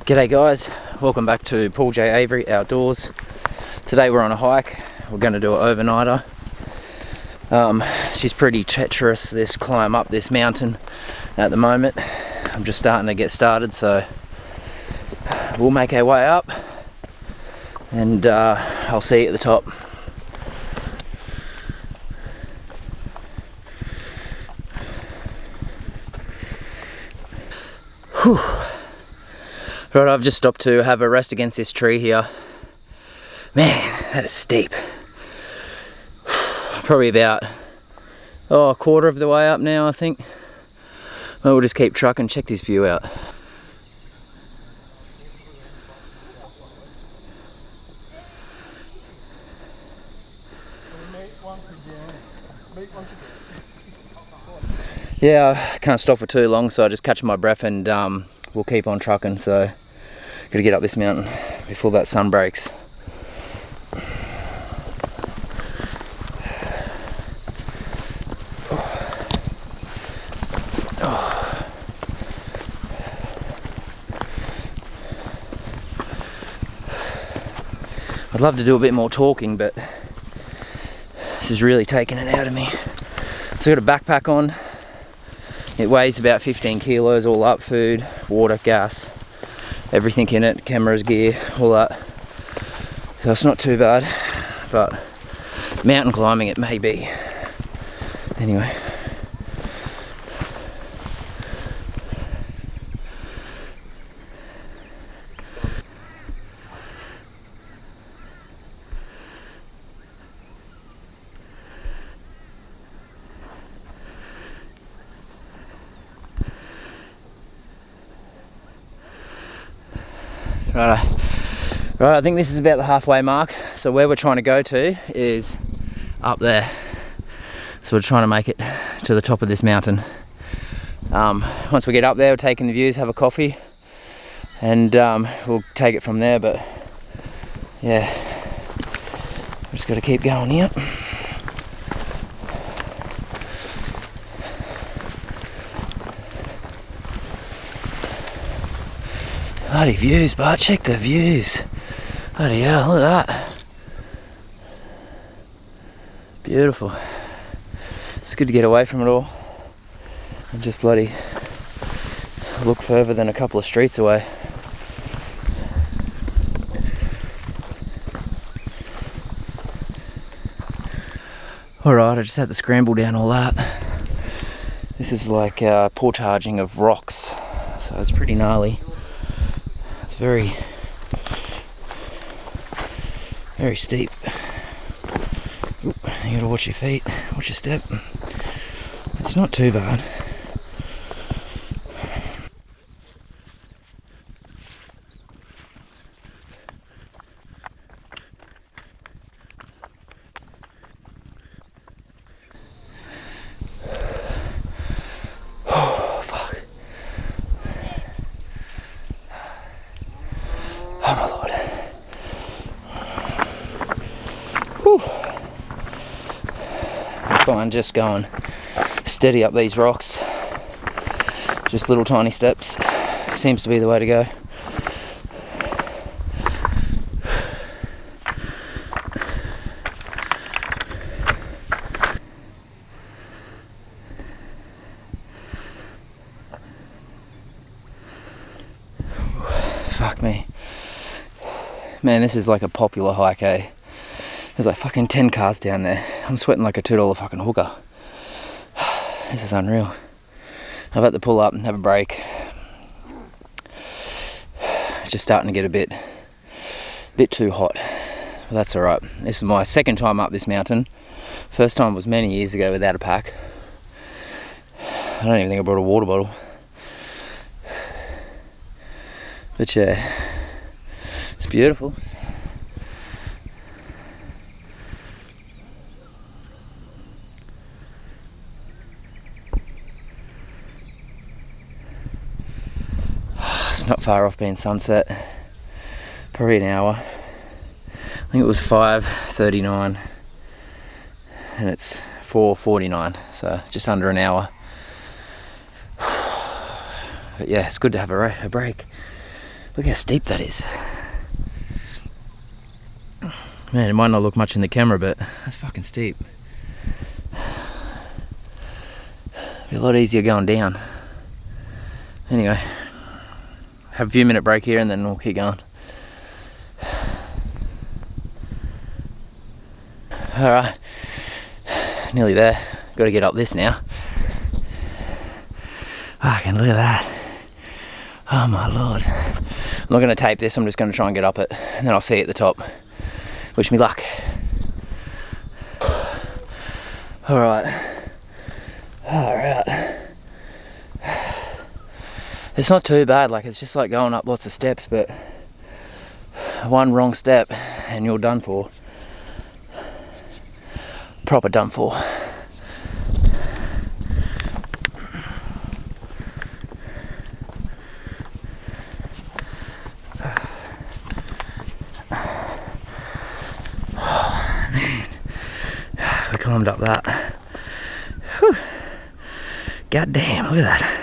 G'day guys, welcome back to Paul J. Avery Outdoors. Today we're on a hike. We're going to do an overnighter. She's pretty treacherous, this climb up this mountain at the moment. I'm just starting to get started, so we'll make our way up and I'll see you at the top. Whew. Right, I've just stopped to have a rest against this tree here. Man, that is steep. Probably about a quarter of the way up now, I think. Well, we'll just keep trucking. Check this view out. Yeah, I can't stop for too long, so I just catch my breath and we'll keep on trucking. So, gotta get up this mountain before that sun breaks. I'd love to do a bit more talking, but this is really taking it out of me. So I've got a backpack on. It weighs about 15 kilos all up, food, water, gas, everything in it, cameras, gear, all that. So it's not too bad, but mountain climbing it may be. Anyway. Right, I think this is about the halfway mark. So where we're trying to go to is up there. So we're trying to make it to the top of this mountain. Once we get up there, we're taking the views, have a coffee, and we'll take it from there. But yeah, we just got to keep going here. Bloody views, but check the views. Bloody hell, look at that. Beautiful. It's good to get away from it all and just bloody look further than a couple of streets away. Alright, I just had to scramble down all that. This is like portaging of rocks, so it's pretty gnarly. It's very steep. Oop, you gotta watch your feet, watch your step. It's not too bad. Oh, fuck. Oh my lord. Whew. Fine, just going steady up these rocks. Just little tiny steps. Seems to be the way to go. Fuck me. Man, this is like a popular hike, eh? There's like fucking 10 cars down there. I'm sweating like a $2 fucking hooker. This is unreal. I've had to pull up and have a break. Just starting to get a bit too hot. But that's alright. This is my second time up this mountain. First time was many years ago without a pack. I don't even think I brought a water bottle. But yeah, it's beautiful. It's not far off being sunset, probably an hour. I think it was 5:39 and it's 4:49, so just under an hour. But yeah, it's good to have a break. Look how steep that is. Man, it might not look much in the camera, but that's fucking steep. Be a lot easier going down. Anyway, have a few minute break here and then we'll keep going. Alright, nearly there. Got to get up this now. Fucking look at that. Oh my lord. I'm not going to tape this, I'm just going to try and get up it and then I'll see you at the top. Wish me luck. Alright. Alright. It's not too bad, like it's just like going up lots of steps, but one wrong step and you're done for. Proper done for. Oh man, we climbed up that. Whew. God damn, look at that.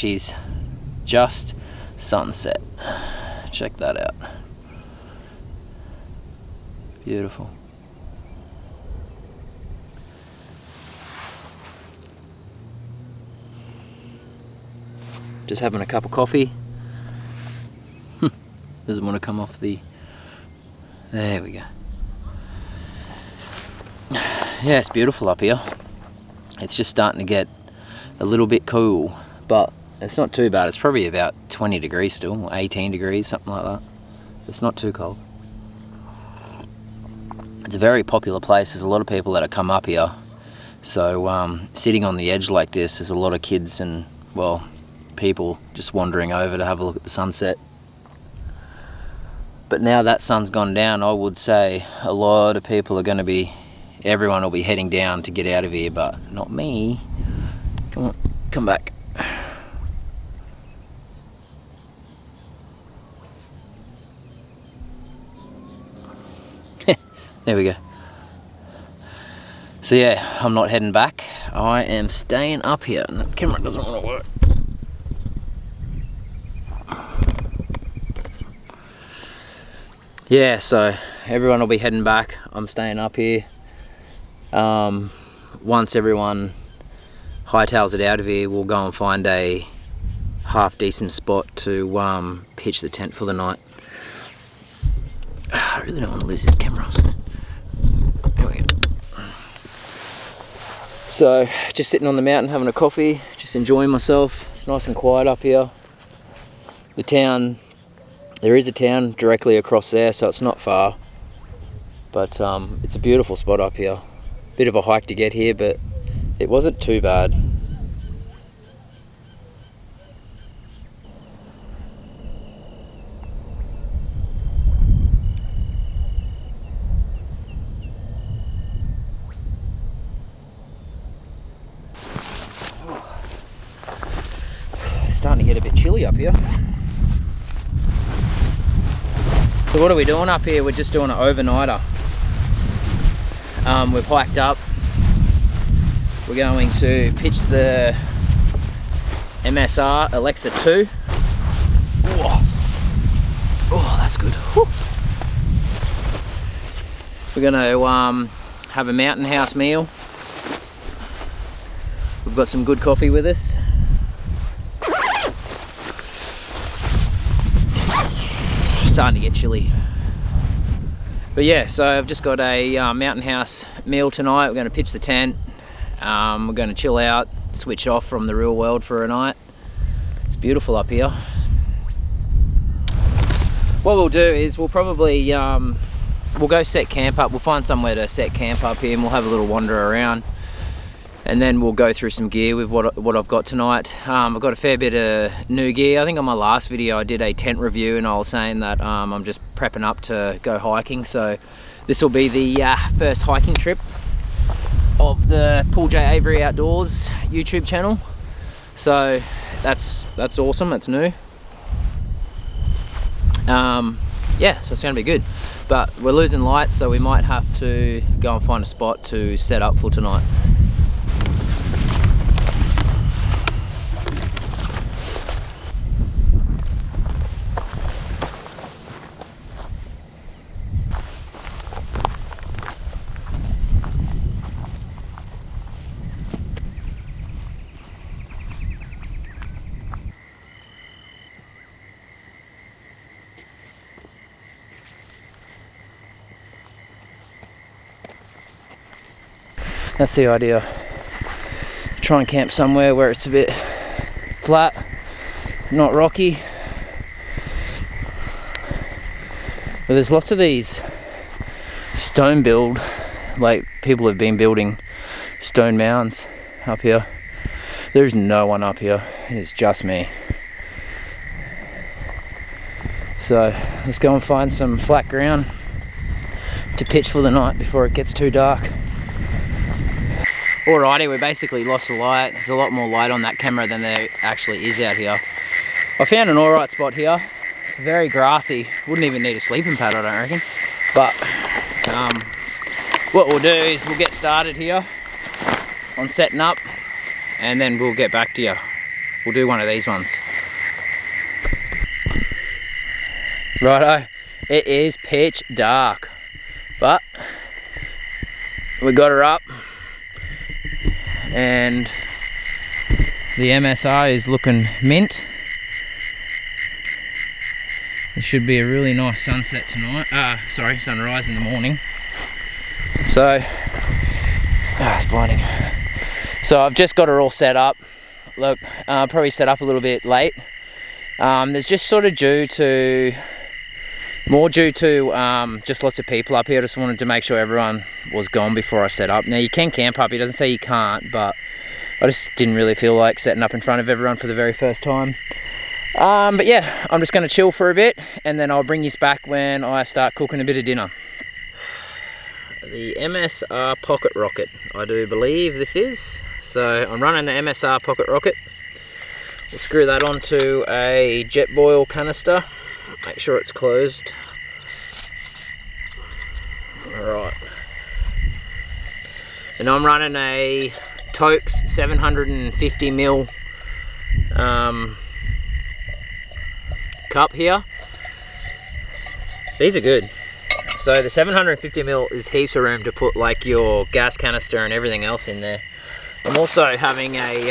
She's just sunset. Check that out. Beautiful. Just having a cup of coffee. Doesn't want to come off the... There we go. Yeah, it's beautiful up here. It's just starting to get a little bit cool, but It's not too bad. It's probably about 20 degrees still, 18 degrees, something like that. It's not too cold. It's a very popular place. There's a lot of people that have come up here. So sitting on the edge like this, there's a lot of kids and, well, people just wandering over to have a look at the sunset. But now that sun's gone down, I would say a lot of people are going to be, everyone will be heading down to get out of here, but not me. Come on, come back. There we go. So yeah, I'm not heading back. I am staying up here. And the camera doesn't want to work. Yeah, so everyone will be heading back. I'm staying up here. Once everyone hightails it out of here, we'll go and find a half decent spot to pitch the tent for the night. I really don't want to lose this camera. There we go. So just sitting on the mountain having a coffee, just enjoying myself. It's nice and quiet up here. The town, there is a town directly across there, so it's not far, but it's a beautiful spot up here. Bit of a hike to get here, but it wasn't too bad. Starting to get a bit chilly up here. So what are we doing up here? We're just doing an overnighter. We've hiked up. We're going to pitch the MSR Elixir 2. Oh, that's good. Whew. We're going to have a mountain house meal. We've got some good coffee with us. Starting to get chilly, but yeah, so I've just got a mountain house meal tonight. We're going to pitch the tent. We're going to chill out, switch off from the real world for a night. It's beautiful up here. What we'll do is we'll probably we'll go set camp up. We'll find somewhere to set camp up here and we'll have a little wander around, and then we'll go through some gear with what I've got tonight. I've got a fair bit of new gear. I think on my last video I did a tent review and I was saying that I'm just prepping up to go hiking. So this will be the first hiking trip of the Paul J Avery Outdoors YouTube channel. So that's awesome, that's new. Yeah, so it's gonna be good. But we're losing light, so we might have to go and find a spot to set up for tonight. That's the idea. Try and camp somewhere where it's a bit flat, not rocky. But there's lots of these stone build, like people have been building stone mounds up here. There's no one up here, it's just me. So let's go and find some flat ground to pitch for the night before it gets too dark. Alrighty, we basically lost the light. There's a lot more light on that camera than there actually is out here. I found an alright spot here. Very grassy. Wouldn't even need a sleeping pad, I don't reckon. But what we'll do is we'll get started here on setting up and then we'll get back to you. We'll do one of these ones. Righto, it is pitch dark, but we got her up. And the MSR is looking mint. There should be a really nice sunset tonight. Sunrise in the morning. So, it's blinding. So I've just got her all set up. look, probably set up a little bit late. There's just sort of more due to just lots of people up here. I just wanted to make sure everyone was gone before I set up. Now you can camp up, he doesn't say you can't, but I just didn't really feel like setting up in front of everyone for the very first time. But yeah, I'm just going to chill for a bit, and then I'll bring you back when I start cooking a bit of dinner. The MSR Pocket Rocket, I do believe this is. So I'm running the MSR Pocket Rocket. We'll screw that onto a Jetboil canister. Make sure it's closed. Alright. And I'm running a Toats 750ml cup here. These are good. So the 750ml is heaps of room to put like your gas canister and everything else in there. I'm also having a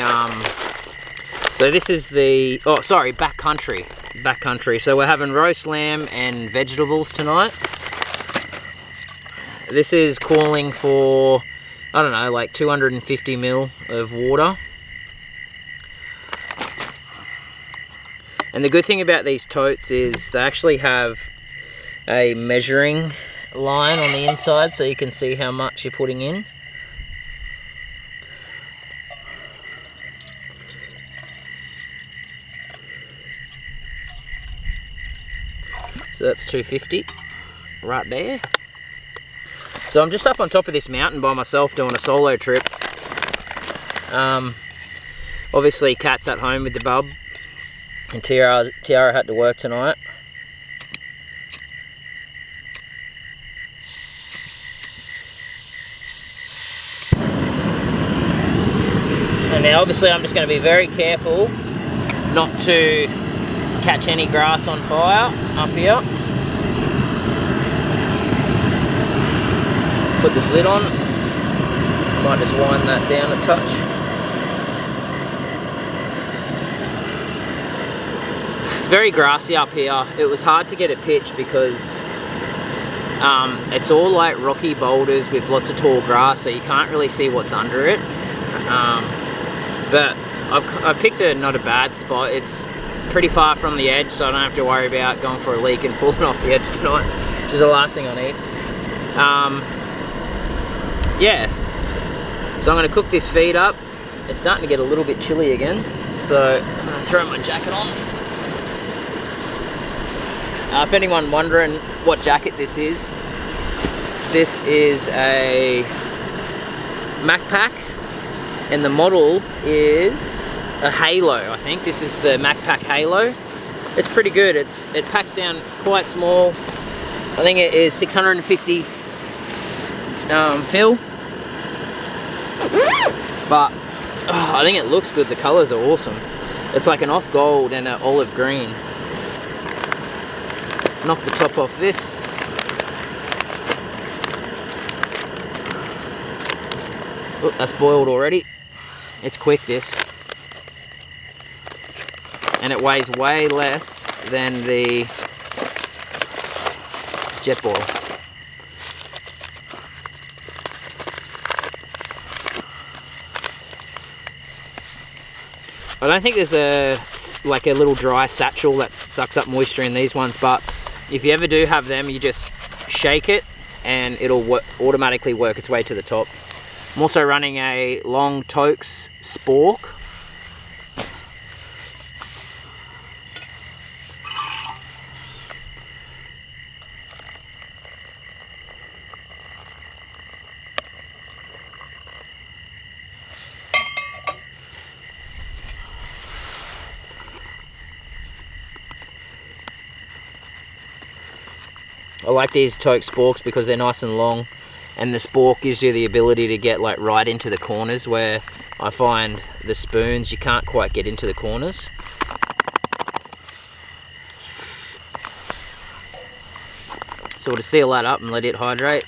so this is the backcountry. So we're having roast lamb and vegetables tonight. This is calling for, I don't know, like 250ml of water. And the good thing about these totes is they actually have a measuring line on the inside, so you can see how much you're putting in. So that's 250 right there. So I'm just up on top of this mountain by myself doing a solo trip. Obviously Kat's at home with the bub, and Tiara had to work tonight. And now obviously I'm just going to be very careful not to catch any grass on fire up here. Put this lid on. Might just wind that down a touch. It's very grassy up here. It was hard to get a pitch because it's all like rocky boulders with lots of tall grass, so you can't really see what's under it. But I've picked not a bad spot. It's pretty far from the edge, so I don't have to worry about going for a leak and falling off the edge tonight, which is the last thing I need. Yeah, so I'm going to cook this feed up. It's starting to get a little bit chilly again, so I'm going to throw my jacket on. If anyone wondering what jacket this is a MacPack, and the model is a Halo, I think. This is the MacPack Halo. It's pretty good. It packs down quite small. I think it is 650 fill. But I think it looks good. The colors are awesome. It's like an off gold and an olive green. Knock the top off this. Oh, that's boiled already. It's quick, this. And it weighs way less than the Jetboil. I don't think there's like a little dry satchel that sucks up moisture in these ones, but if you ever do have them, you just shake it and it'll automatically work its way to the top. I'm also running a long Toats spork. I like these Toats sporks because they're nice and long, and the spork gives you the ability to get like right into the corners, where I find the spoons you can't quite get into the corners. So to seal that up and let it hydrate.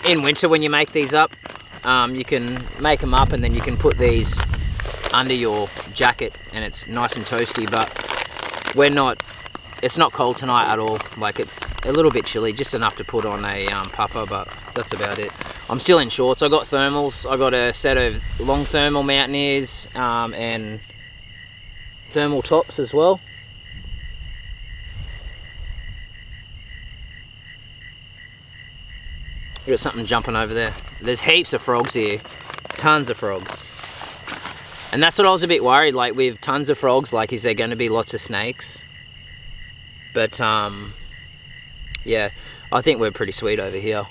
in winter when you make these up, you can make them up and then you can put these under your jacket and it's nice and toasty, but it's not cold tonight at all. Like, it's a little bit chilly, just enough to put on a puffer, but that's about it. I'm still in shorts. I got thermals. I got a set of long thermal mountaineers and thermal tops as well. Got something jumping over there. There's heaps of frogs here, tons of frogs. And that's what I was a bit worried, like with tons of frogs, like is there going to be lots of snakes? But yeah, I think we're pretty sweet over here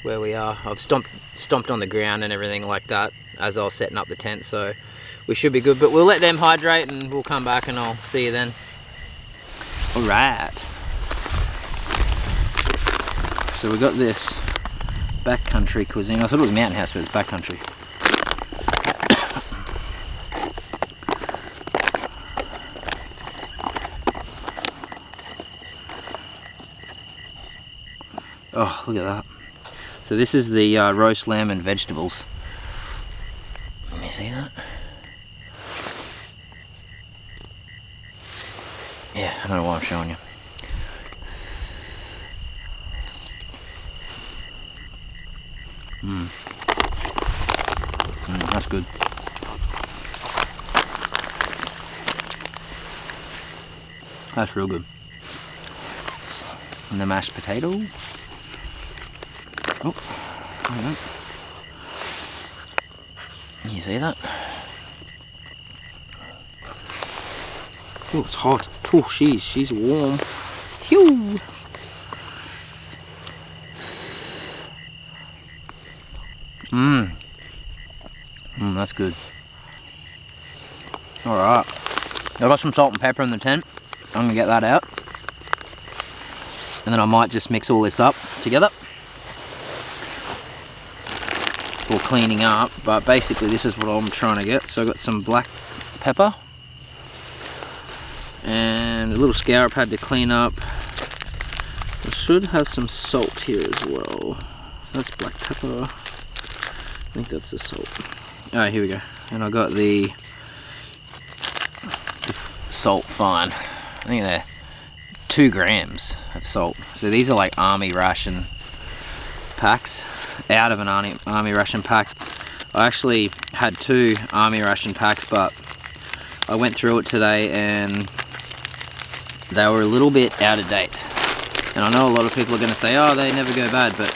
where we are. I've stomped on the ground and everything like that as I was setting up the tent, so we should be good. But we'll let them hydrate and we'll come back and I'll see you then. All right. So we got this backcountry cuisine. I thought it was mountain house, but it's backcountry. Oh, look at that. So this is the roast lamb and vegetables. Can you see that? Yeah, I don't know why I'm showing you. That's good. That's real good. And the mashed potato. Oh, hang on. Can you see that? Oh, it's hot. Oh, she's warm. Phew. That's good. Alright. I got some salt and pepper in the tent. I'm gonna get that out. And then I might just mix all this up together for cleaning up. But basically this is what I'm trying to get. So I got some black pepper and a little scour pad to clean up. I should have some salt here as well. That's black pepper. I think that's the salt. Alright, here we go. And I got the salt fine. I think they're 2 grams of salt. So these are like army ration packs, out of an army ration pack. I actually had 2 army ration packs, but I went through it today and they were a little bit out of date. And I know a lot of people are going to say, oh, they never go bad, but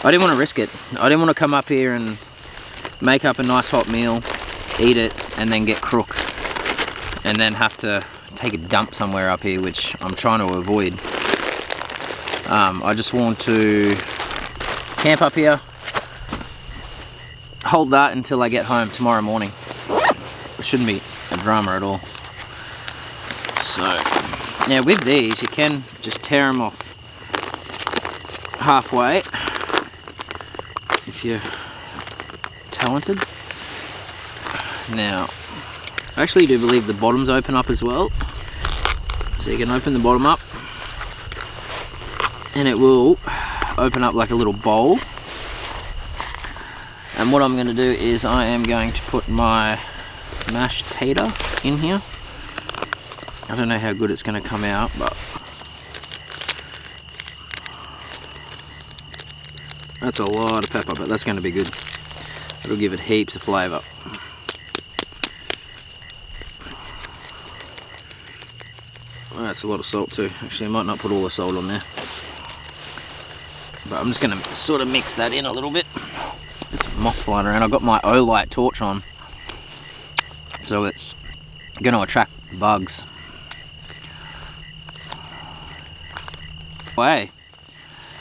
I didn't want to risk it. I didn't want to come up here and make up a nice hot meal, eat it, and then get crook. And then have to take a dump somewhere up here, which I'm trying to avoid. I just want to camp up here, hold that until I get home tomorrow morning. It shouldn't be a drama at all. So, now with these, you can just tear them off halfway if you're talented. Now, I actually do believe the bottoms open up as well. So you can open the bottom up and it will open up like a little bowl. And what I'm going to do is I am going to put my mashed tater in here. I don't know how good it's going to come out, but that's a lot of pepper, but that's going to be good. It'll give it heaps of flavour. Oh, that's a lot of salt too. Actually, I might not put all the salt on there. But I'm just going to sort of mix that in a little bit. It's moth flying around. I've got my O-light torch on, so it's going to attract bugs. Hey,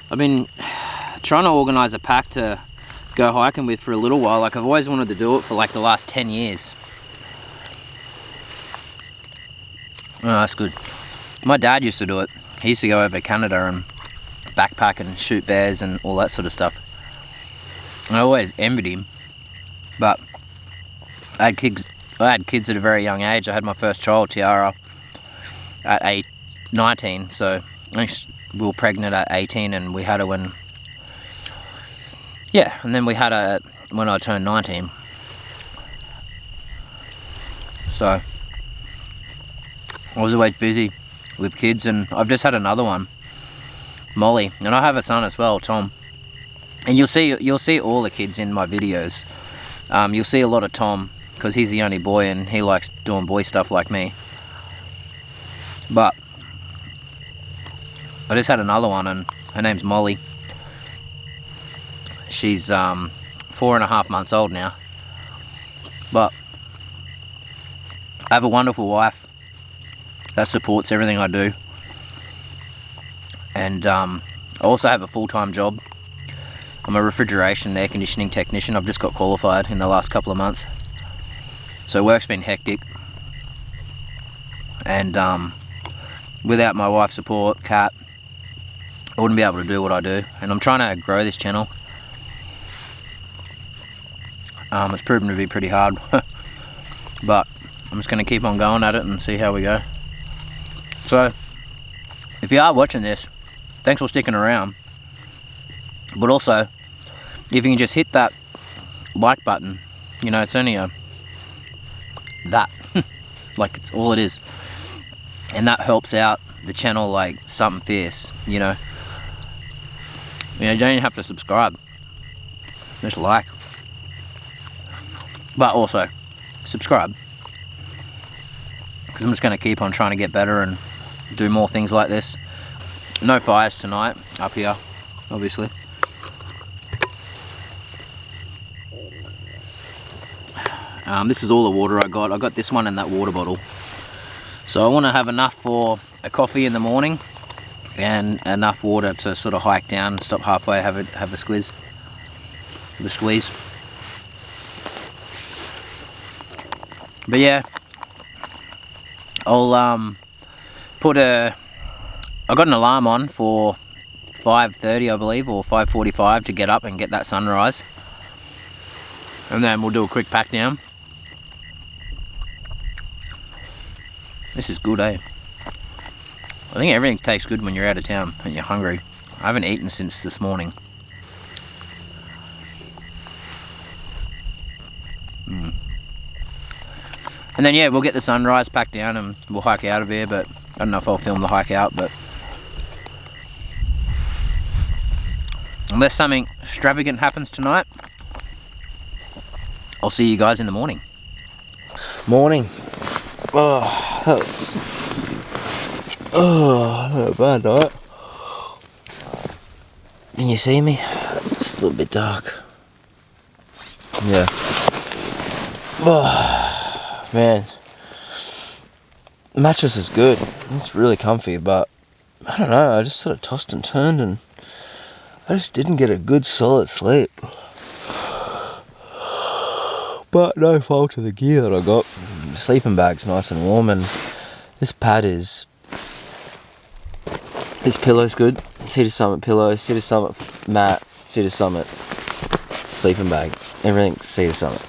I've been trying to organise a pack to go hiking with for a little while. Like, I've always wanted to do it for like the last 10 years. Oh, that's good. My dad used to do it. He used to go over to Canada and backpack and shoot bears and all that sort of stuff. And I always envied him. But I had kids at a very young age. I had my first child, Tiara, at 19. So we were pregnant at 18 and we had her when yeah, and then we had when I turned 19. So I was always busy with kids, and I've just had another one, Molly, and I have a son as well, Tom. And you'll see all the kids in my videos. You'll see a lot of Tom because he's the only boy and he likes doing boy stuff like me. But I just had another one, and her name's Molly. She's 4.5 months old now. But I have a wonderful wife that supports everything I do. And I also have a full-time job. I'm a refrigeration and air conditioning technician. I've just got qualified in the last couple of months. So work's been hectic. And without my wife's support, Kat, I wouldn't be able to do what I do. And I'm trying to grow this channel. It's proven to be pretty hard. But I'm just going to keep on going at it and see how we go. So, if you are watching this, thanks for sticking around. But also, if you can just hit that like button, you know, it's only that. Like, it's all it is. And that helps out the channel like something fierce, you know. You know, you don't even have to subscribe. Just like. But also, subscribe. Because I'm just going to keep on trying to get better and do more things like this. No fires tonight up here, obviously. This is all the water I got. I got this one in that water bottle. So I want to have enough for a coffee in the morning and enough water to sort of hike down, stop halfway, have a squeeze. But yeah, I'll I got an alarm on for 5:30, I believe, or 5:45 to get up and get that sunrise. And then we'll do a quick pack down. This is good, eh? I think everything tastes good when you're out of town and you're hungry. I haven't eaten since this morning. And then yeah, we'll get the sunrise packed down and we'll hike out of here, but I don't know if I'll film the hike out, but unless something extravagant happens tonight, I'll see you guys in the morning. Morning. Oh, that was... Oh, not a bad night. Can you see me? It's a little bit dark. Yeah. Oh, man. The mattress is good. It's really comfy, but I don't know, I just sort of tossed and turned and I just didn't get a good solid sleep. But no fault of the gear that I got. The sleeping bag's nice and warm, and this pad is... This pillow's good. Cedar Summit pillow, Cedar Summit mat, Cedar Summit sleeping bag. Everything's Cedar Summit.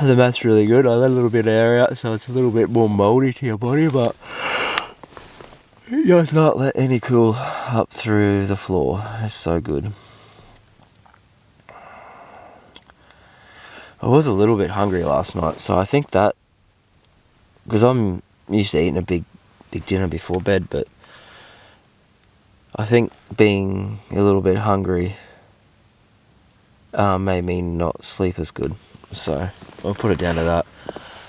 The mat's really good. I let a little bit of air out, so it's a little bit more mouldy to your body, but it does not let any cool up through the floor. It's so good. I was a little bit hungry last night, so I think that, because I'm used to eating a big dinner before bed, but I think being a little bit hungry made me not sleep as good. So I'll put it down to that.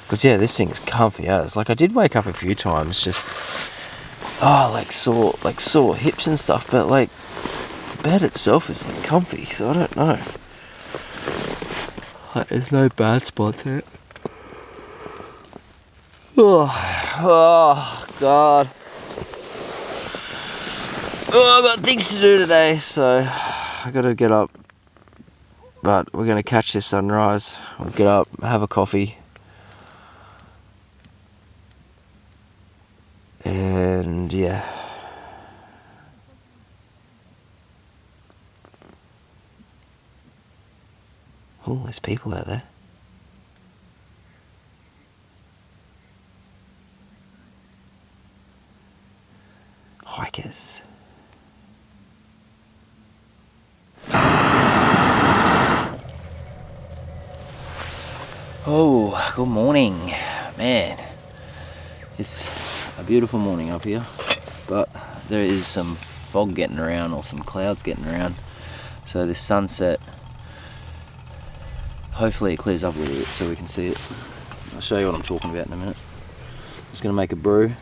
Because yeah, this thing's comfy as. Like, I did wake up a few times, just like sore hips and stuff, but like the bed itself is like comfy, so I don't know. Like, there's no bad spots in it. Oh God. Oh, I've got things to do today, so I gotta get up. But we're gonna catch this sunrise. We'll get up, have a coffee. And yeah. Oh, there's people out there. Hikers. Oh, good morning, man. It's a beautiful morning up here, but there is some fog getting around, or some clouds getting around. So this sunset, hopefully it clears up a little bit so we can see it. I'll show you what I'm talking about in a minute. Just gonna make a brew.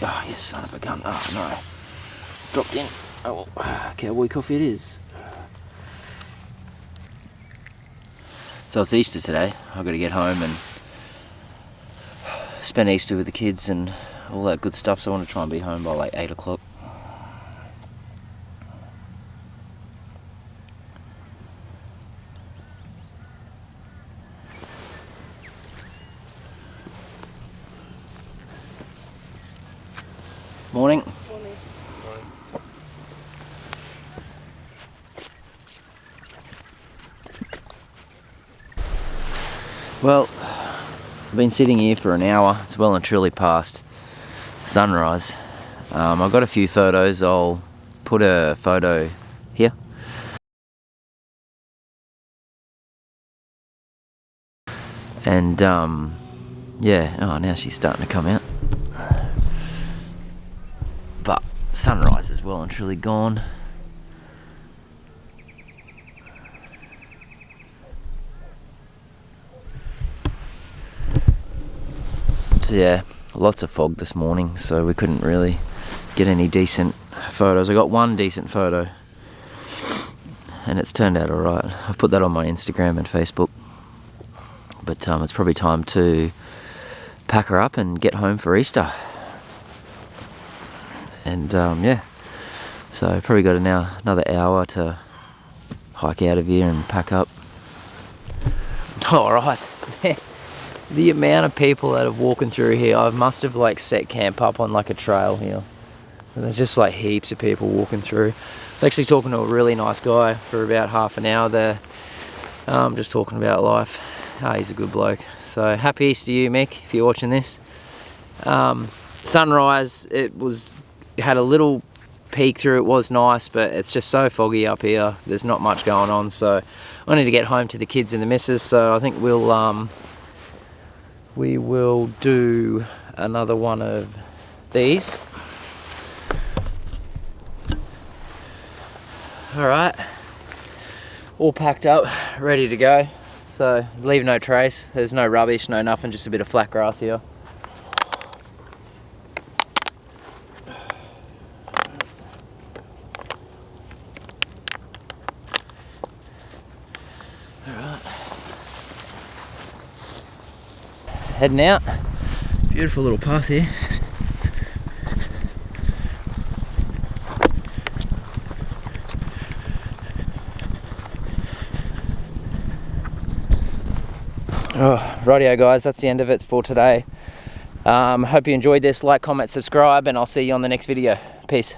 Oh, you son of a gun. Oh no. Dropped in. Oh, cowboy coffee it is. So it's Easter today. I've got to get home and spend Easter with the kids and all that good stuff, so I want to try and be home by like 8 o'clock. Morning. Morning. Well, I've been sitting here for an hour. It's well and truly past sunrise. I've got a few photos. I'll put a photo here. And yeah, oh, now she's starting to come out. But sunrise is well and truly gone. So yeah, lots of fog this morning, so we couldn't really get any decent photos. I got one decent photo and it's turned out alright. I've put that on my Instagram and Facebook. But it's probably time to pack her up and get home for Easter. And yeah, so probably got now another hour to hike out of here and pack up. Alright. The amount of people that are walking through here, I must have like set camp up on like a trail here. And there's just like heaps of people walking through. I was actually talking to a really nice guy for about half an hour there. Just talking about life. He's a good bloke. So happy Easter to you, Mick, if you're watching this. Sunrise, it had a little peek through, it was nice, but it's just so foggy up here. There's not much going on, so I need to get home to the kids and the missus, so I think we will do another one of these. Alright, all packed up, ready to go. So leave no trace, there's no rubbish, no nothing, just a bit of flat grass here. Alright. Heading out. Beautiful little path here. Oh, rightio guys, that's the end of it for today. Hope you enjoyed this. Like, comment, subscribe, and I'll see you on the next video. Peace.